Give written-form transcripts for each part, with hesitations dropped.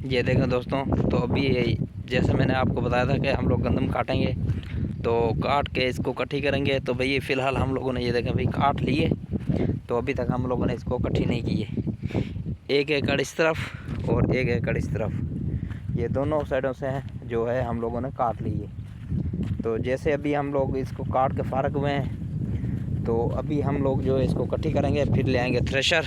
ये देखें दोस्तों, तो अभी जैसे मैंने आपको बताया था कि हम लोग गंदम काटेंगे, तो काट के इसको इकट्ठी करेंगे। तो भाई फ़िलहाल हम लोगों ने ये देखें भाई काट लिए, तो अभी तक हम लोगों ने इसको इकट्ठी नहीं की है। 1 एकड़ इस तरफ और 1 एकड़ इस तरफ, ये दोनों साइडों से जो है हम लोगों ने काट ली है। तो जैसे अभी हम लोग इसको काट के फ़ारग हुए हैं, तो अभी हम लोग जो है इसको इकट्ठी करेंगे, फिर ले आएंगे थ्रेशर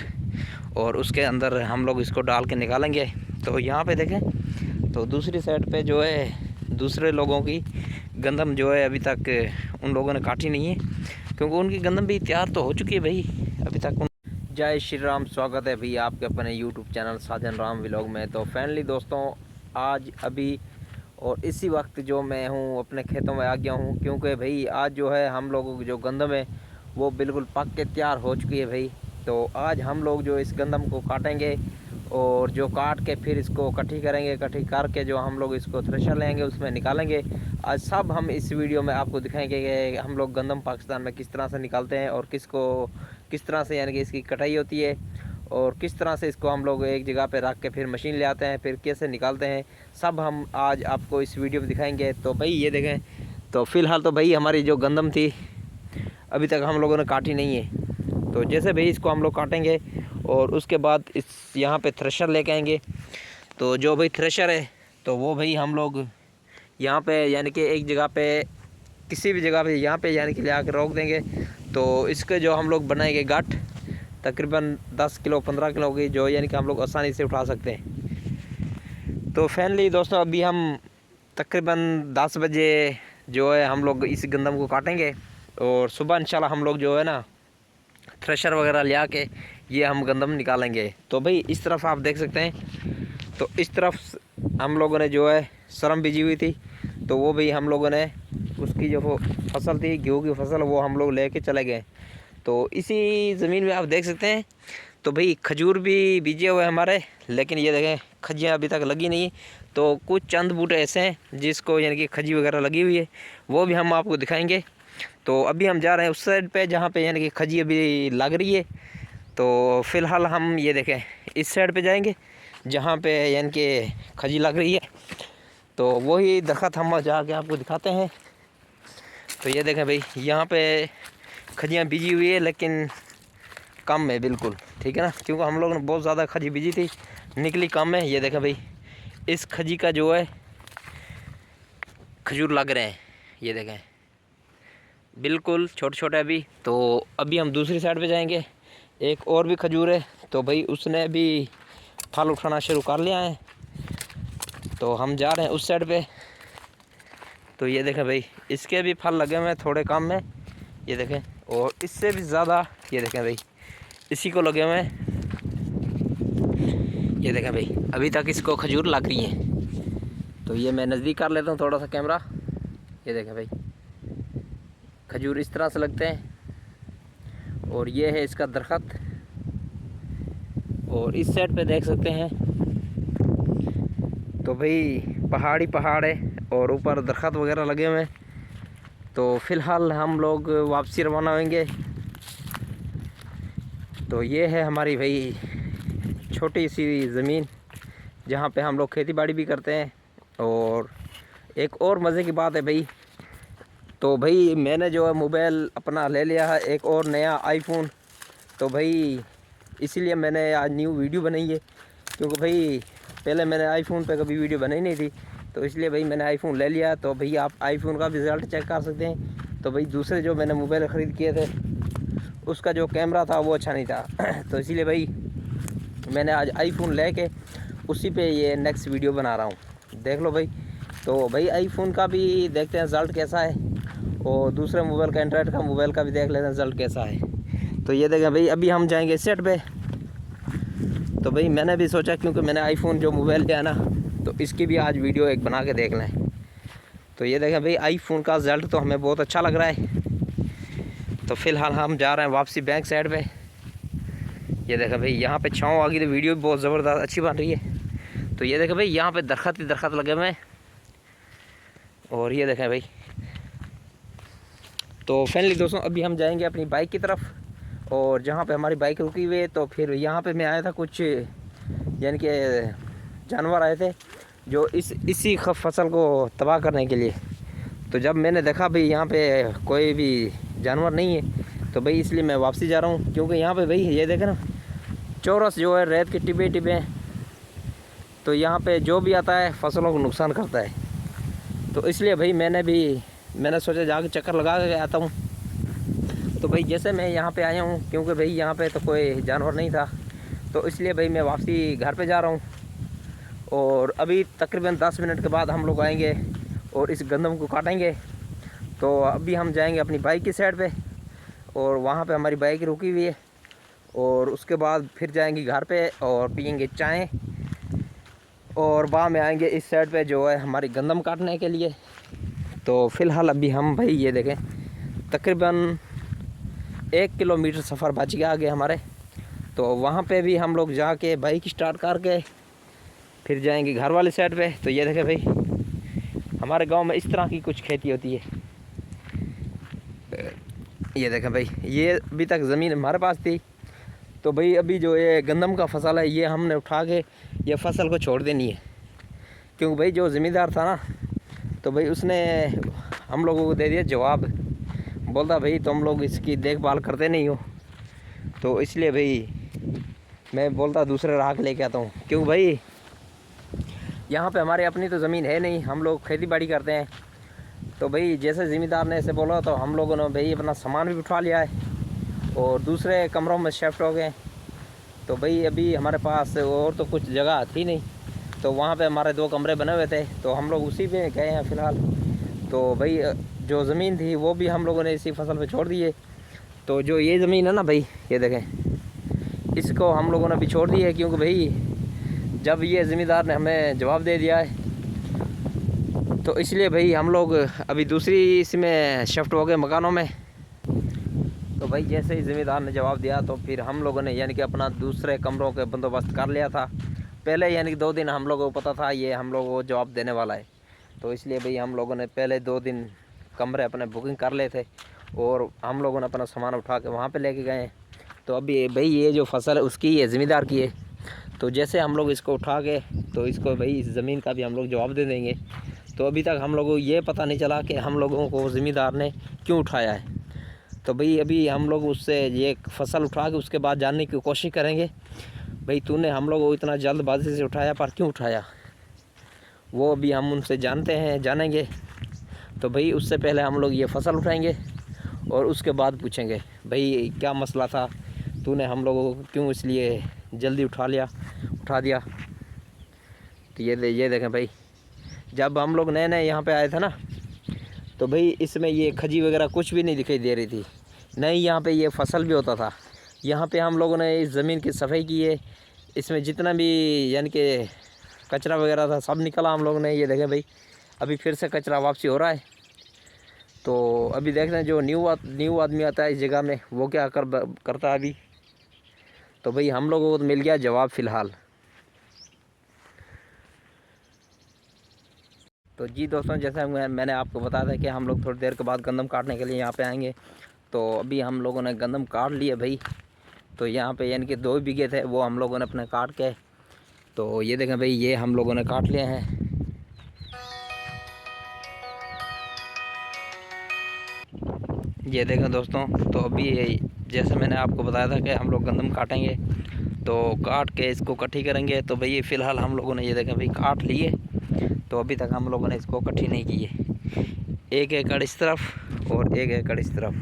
और उसके अंदर हम लोग इसको डाल के निकालेंगे। तो यहाँ पे देखें, तो दूसरी साइड पे जो है दूसरे लोगों की गंदम जो है अभी तक उन लोगों ने काटी नहीं है, क्योंकि उनकी गंदम भी तैयार तो हो चुकी है भाई अभी तक। जय श्री राम, स्वागत है भाई आपके अपने यूट्यूब चैनल साजन राम व्लॉग में। तो फाइनली दोस्तों, आज अभी और इसी वक्त जो मैं हूँ अपने खेतों में आ गया हूँ, क्योंकि भाई आज जो है हम लोगों की जो गंदम है वो बिल्कुल पक के तैयार हो चुकी है भाई। तो आज हम लोग जो इस गंदम को काटेंगे और जो काट के फिर इसको इकट्ठी करेंगे, इकट्ठी करके जो हम लोग इसको थ्रेशर लेंगे उसमें निकालेंगे। आज सब हम इस वीडियो में आपको दिखाएंगे कि हम लोग गंदम पाकिस्तान में किस तरह से निकालते हैं और किस तरह से यानी कि इसकी कटाई होती है और किस तरह से इसको हम लोग एक जगह पे रख के फिर मशीन ले आते हैं, फिर कैसे निकालते हैं, सब हम आज आपको इस वीडियो में दिखाएंगे। तो भाई ये देखें, तो फ़िलहाल तो भाई हमारी जो गंदम थी अभी तक हम लोगों ने काटी नहीं है। तो जैसे भाई इसको हम लोग काटेंगे और उसके बाद इस यहाँ पे थ्रेशर लेके आएंगे। तो जो भाई थ्रेशर है तो वो भाई हम लोग यहाँ पे यानी कि एक जगह पे किसी भी जगह पे यहाँ पे यानी कि ले आकर रोक देंगे। तो इसके जो हम लोग बनाएंगे गाठ तकरीबन 10 किलो 15 किलो की, जो यानी कि हम लोग आसानी से उठा सकते हैं। तो फाइनली दोस्तों, अभी हम तकरीबन 10 बजे जो है हम लोग इस गंदम को काटेंगे और सुबह इंशाल्लाह हम लोग जो है ना थ्रेशर वगैरह ले आके ये हम गंदम निकालेंगे। तो भाई इस तरफ आप देख सकते हैं, तो इस तरफ हम लोगों ने जो है सरम बीजी हुई थी, तो वो भी हम लोगों ने उसकी जो फसल थी गेहूँ की फसल वो हम लोग लेके चले गए। तो इसी ज़मीन में आप देख सकते हैं, तो भाई खजूर भी बीजे हुए हमारे, लेकिन ये देखें खजियाँ अभी तक लगी नहीं। तो कुछ चंद बूटे ऐसे हैं जिसको यानी कि खजी वगैरह लगी हुई है, वो भी हम आपको दिखाएंगे। तो अभी हम जा रहे हैं उस साइड पे जहाँ पे यानी कि खजी अभी लग रही है। तो फ़िलहाल हम ये देखें इस साइड पे जाएंगे जहाँ पे यानी कि खजी लग रही है, तो वही दरख्त हम जाके आपको दिखाते हैं। तो ये देखें भाई, यहाँ पे खजियाँ बीजी हुई है लेकिन कम है बिल्कुल, ठीक है ना, क्योंकि हम लोग ने बहुत ज़्यादा खजी बीजी थी, निकली कम है। ये देखें भाई, इस खजी का जो है खजूर लग रहे हैं, ये देखें बिल्कुल छोटे छोटे अभी। तो अभी हम दूसरी साइड पे जाएंगे, एक और भी खजूर है, तो भाई उसने भी फल उठाना शुरू कर लिया है। तो हम जा रहे हैं उस साइड पे। तो ये देखें भाई, इसके भी फल लगे हुए हैं थोड़े कम में, ये देखें, और इससे भी ज़्यादा ये देखें भाई इसी को लगे हुए हैं। ये देखें भाई, अभी तक इसको खजूर लग रही है। तो ये मैं नज़दीक कर लेता हूँ थोड़ा सा कैमरा। ये देखें भाई, खजूर इस तरह से लगते हैं और ये है इसका दरख्त। और इस साइड पे देख सकते हैं, तो भाई पहाड़ है और ऊपर दरख्त वगैरह लगे हुए हैं। तो फ़िलहाल हम लोग वापसी रवाना होंगे। तो ये है हमारी भाई छोटी सी ज़मीन जहाँ पे हम लोग खेती बाड़ी भी करते हैं। और एक और मज़े की बात है भाई, तो भाई मैंने जो है मोबाइल अपना ले लिया है एक और नया आईफोन। तो भाई इसीलिए मैंने आज न्यू वीडियो बनाई है, क्योंकि भाई पहले मैंने आईफोन पे कभी वीडियो बनाई नहीं थी, तो इसलिए भाई मैंने आईफोन ले लिया। तो भाई आप आईफोन का भी रिज़ल्ट चेक कर सकते हैं। तो भाई दूसरे जो मैंने मोबाइल ख़रीद किए थे उसका जो कैमरा था वो अच्छा नहीं था तो इसीलिए भाई मैंने आज आईफोन लेके उसी पे ये नेक्स्ट वीडियो बना रहा हूँ, देख लो भाई। तो भाई आईफोन का भी देखते हैं रिज़ल्ट कैसा है, और दूसरे मोबाइल का एंड्रॉयड का मोबाइल का भी देख लेते हैं रिज़ल्ट कैसा है। तो ये देखें भाई, अभी हम जाएंगे सेट पे। तो भाई मैंने भी सोचा, क्योंकि मैंने आईफोन जो मोबाइल लिया ना, तो इसकी भी आज वीडियो एक बना के देख लें। तो ये देखें भाई, आईफोन का रिज़ल्ट तो हमें बहुत अच्छा लग रहा है। तो फ़िलहाल हम जा रहे हैं वापसी बैंक साइड पे। ये देखें भाई, यहाँ पे छाँव आ गई, तो वीडियो भी बहुत ज़बरदस्त अच्छी बन रही है। तो ये देखें भाई, यहाँ पे दरख्त ही दरख्त लगे हुए हैं। और ये देखें भाई, तो फाइनली दोस्तों अभी हम जाएंगे अपनी बाइक की तरफ, और जहाँ पे हमारी बाइक रुकी हुई है। तो फिर यहाँ पे मैं आया था कुछ यानी कि जानवर आए थे जो इसी फसल को तबाह करने के लिए। तो जब मैंने देखा भाई यहाँ पे कोई भी जानवर नहीं है तो भाई इसलिए मैं वापसी जा रहा हूँ, क्योंकि यहाँ पे भाई ये देखे ना चौरस जो है रेत के टिब्बे टिब्बे हैं, तो यहाँ पे जो भी आता है फसलों को नुकसान करता है। तो इसलिए भाई मैंने सोचा जाके चक्कर लगा के आता हूँ। तो भाई जैसे मैं यहाँ पे आया हूँ, क्योंकि भाई यहाँ पे तो कोई जानवर नहीं था, तो इसलिए भाई मैं वापसी घर पे जा रहा हूँ। और अभी तकरीबन 10 मिनट के बाद हम लोग आएंगे और इस गंदम को काटेंगे। तो अभी हम जाएंगे अपनी बाइक की साइड पे, और वहाँ पे हमारी बाइक रुकी हुई है, और उसके बाद फिर जाएंगे घर पे और पियेंगे चाय, और बाद में आएंगे इस साइड पे जो है हमारी गंदम काटने के लिए। तो फ़िलहाल अभी हम भाई ये देखें तकरीबन 1 किलोमीटर सफ़र बच गया आगे हमारे। तो वहाँ पे भी हम लोग जाके बाइक स्टार्ट करके फिर जाएंगे घर वाली साइड पे। तो ये देखें भाई हमारे गांव में इस तरह की कुछ खेती होती है। ये देखें भाई ये अभी तक ज़मीन हमारे पास थी, तो भाई अभी जो ये गंदम का फसल है ये हमने उठा के ये फसल को छोड़ देनी है, क्योंकि भाई जो ज़मींदार था ना तो भाई उसने हम लोगों को दे दिया जवाब, बोलता भाई तुम लोग इसकी देखभाल करते नहीं हो। तो इसलिए भाई मैं बोलता दूसरे राह लेके आता हूँ, क्योंकि भाई यहाँ पे हमारे अपनी तो ज़मीन है नहीं, हम लोग खेती बाड़ी करते हैं। तो भाई जैसे ज़मींदार ने ऐसे बोला तो हम लोगों ने भाई अपना सामान भी उठा लिया है और दूसरे कमरों में शिफ्ट हो गए। तो भाई अभी हमारे पास और तो कुछ जगह थी नहीं, तो वहाँ पे हमारे 2 कमरे बने हुए थे, तो हम लोग उसी पे गए हैं फ़िलहाल। तो भाई जो ज़मीन थी वो भी हम लोगों ने इसी फसल पे छोड़ दी है। तो जो ये ज़मीन है ना भाई ये देखें इसको हम लोगों ने भी छोड़ दी है, क्योंकि भाई जब ये ज़मींदार ने हमें जवाब दे दिया है तो इसलिए भाई हम लोग अभी दूसरी इसमें शिफ्ट हो गए मकानों में। तो भाई जैसे ही ज़मींदार ने जवाब दिया तो फिर हम लोगों ने यानी कि अपना दूसरे कमरों के बंदोबस्त कर लिया था पहले, यानी कि 2 दिन हम लोगों को पता था ये हम लोगों को जवाब देने वाला है। तो इसलिए भाई हम लोगों ने पहले 2 दिन कमरे अपने बुकिंग कर लिए थे और हम लोगों ने अपना सामान उठा के वहाँ पे लेके गए। तो अभी भाई ये जो फसल है उसकी है ज़मींदार की है। तो जैसे हम लोग इसको उठा के तो इसको भाई इस ज़मीन का भी हम लोग जवाब दे देंगे। तो अभी तक हम लोगों को ये पता नहीं चला कि हम लोगों को ज़मींदार ने क्यों उठाया है। तो भाई अभी हम लोग उससे ये फसल उठा के उसके बाद जानने की कोशिश करेंगे भाई तूने हम लोगों को इतना जल्दबाजी से उठाया पर क्यों उठाया, वो अभी हम उनसे जानेंगे। तो भाई उससे पहले हम लोग ये फसल उठाएंगे और उसके बाद पूछेंगे भाई क्या मसला था, तूने हम लोगों को क्यों इसलिए जल्दी उठा दिया। तो ये देखें भाई जब हम लोग नए यहाँ पे आए थे ना तो भाई इसमें ये खजी वगैरह कुछ भी नहीं दिखाई दे रही थी, नहीं यहाँ पे ये फसल भी होता था। यहाँ पे हम लोगों ने इस ज़मीन की सफाई की है, इसमें जितना भी यानी कि कचरा वगैरह था सब निकला हम लोगों ने। ये देखें भाई अभी फिर से कचरा वापसी हो रहा है। तो अभी देख रहे हैं जो न्यू आदमी आता है इस जगह में वो क्या करता है अभी। तो भाई हम लोगों को तो मिल गया जवाब फ़िलहाल। तो जी दोस्तों जैसे मैंने आपको बताया था कि हम लोग थोड़ी देर के बाद गंदम काटने के लिए यहाँ पे आएंगे। तो अभी हम लोगों ने गंदम काट लिए भाई। तो यहाँ पे यानी कि 2 बीघे थे वो हम लोगों ने अपने काट के, तो ये देखें भाई ये हम लोगों ने काट लिए हैं। ये देखें दोस्तों तो अभी जैसे मैंने आपको बताया था कि हम लोग गंदम काटेंगे, तो काट के इसको इकट्ठी करेंगे। तो भाई फ़िलहाल हम लोगों ने ये देखें भाई काट लिए, तो अभी तक हम लोगों ने इसको इकट्ठी नहीं की है। 1 एकड़ इस तरफ और 1 एकड़ इस तरफ,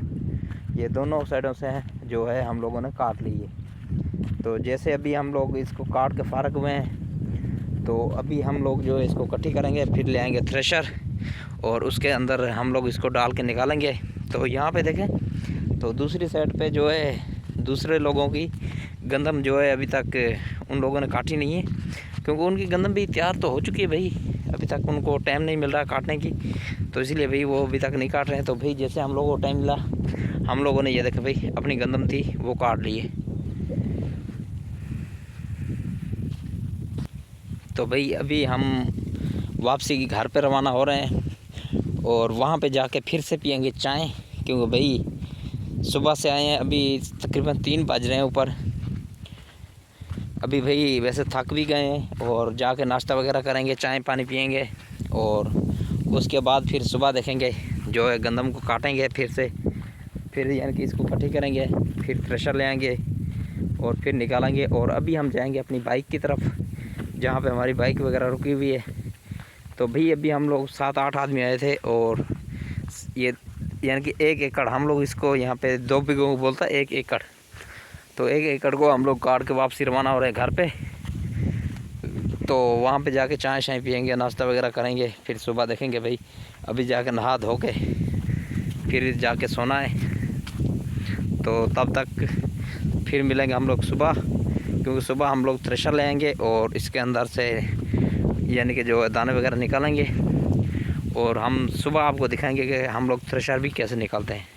ये दोनों साइडों से हैं जो है हम लोगों ने काट ली है। तो जैसे अभी हम लोग इसको काट के फारग हुए हैं तो अभी हम लोग जो है इसको इकट्ठी करेंगे, फिर ले आएंगे थ्रेशर और उसके अंदर हम लोग इसको डाल के निकालेंगे। तो यहाँ पे देखें तो दूसरी साइड पे जो है दूसरे लोगों की गंदम जो है अभी तक उन लोगों ने काटी नहीं है, क्योंकि उनकी गंदम भी तैयार तो हो चुकी है भाई, अभी तक उनको टाइम नहीं मिल रहा काटने की, तो इसलिए भाई वो अभी तक नहीं काट रहे हैं। तो भाई जैसे हम लोगों को टाइम मिला हम लोगों ने ये देखें भाई अपनी गंदम थी वो काट ली है। तो भाई अभी हम वापसी की घर पे रवाना हो रहे हैं और वहाँ पे जाके फिर से पियेंगे चाय, क्योंकि भाई सुबह से आए हैं, अभी तकरीबन 3 बज रहे हैं ऊपर। अभी भाई वैसे थक भी गए हैं और जाके नाश्ता वगैरह करेंगे, चाय पानी पियेंगे और उसके बाद फिर सुबह देखेंगे जो है गंदम को काटेंगे फिर यानी कि इसको इकट्ठी करेंगे, फिर थ्रेशर ले आएंगे और फिर निकालेंगे। और अभी हम जाएंगे अपनी बाइक की तरफ जहाँ पे हमारी बाइक वगैरह रुकी हुई है। तो भाई अभी हम लोग 7-8 आदमी आए थे और ये यानी कि 1 एकड़ हम लोग इसको यहाँ पे 2 बीघों को बोलता है 1 एकड़। तो 1 एकड़ को हम लोग काट के वापसी रवाना हो रहे हैं घर पे। तो वहाँ पे जाके चाय शाय पियेंगे, नाश्ता वगैरह करेंगे, फिर सुबह देखेंगे भाई। अभी जाके नहा धो के फिर जाके सोना है। तो तब तक फिर मिलेंगे हम लोग सुबह, क्योंकि सुबह हम लोग थ्रेशर ले आएंगे और इसके अंदर से यानी कि जो दाने वगैरह निकालेंगे और हम सुबह आपको दिखाएंगे कि हम लोग थ्रेशर भी कैसे निकालते हैं।